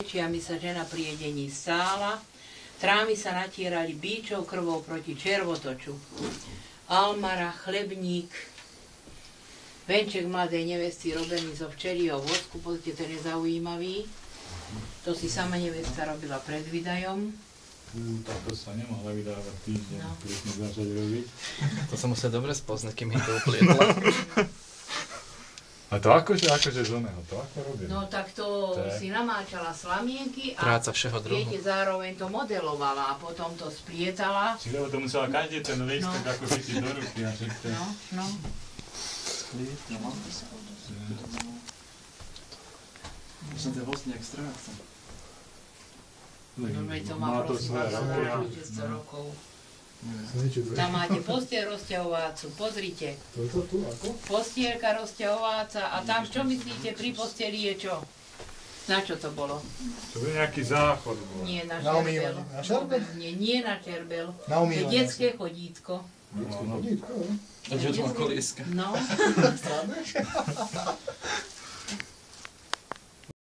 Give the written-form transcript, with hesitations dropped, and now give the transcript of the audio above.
pečiami sa žena pri jedení stála, trámy sa natierali bíčou krvou proti červotoču. Almara, chlebník, venček mladej nevesty robený zo včelieho vosku, pozrite, ten je zaujímavý. To si sama nevesta robila pred výdajom. To sa nemohla vydávať týždeň, keď sme začali robiť. To sa musel dobre spoznať, kým mi to uplietla. A to akože z oného, to ako robili? No tak to si namáčala slamienky a práca všeho druhu. viete, zároveň to modelovala a potom to splietala. Čiže lebo to musela každý ten lístok ako chytiť do ruky a všetko. No. Som ten host nejak stráca. No veď to má prosím vás zavrčujte 100 rokov. Tam máte postiel rozťahovácu, pozrite. To je to tu, ako? Postielka rozťahováca a tam čo myslíte pri posteli je čo? Na čo to bolo? To bol nejaký záchod. Nie na Na šerbel. umývanie. Na šerbel? Nie na šerbel. Na To je umývanie. detské chodítko. Detské chodítko, jo? Takže to má kolieska. No. Strádneš?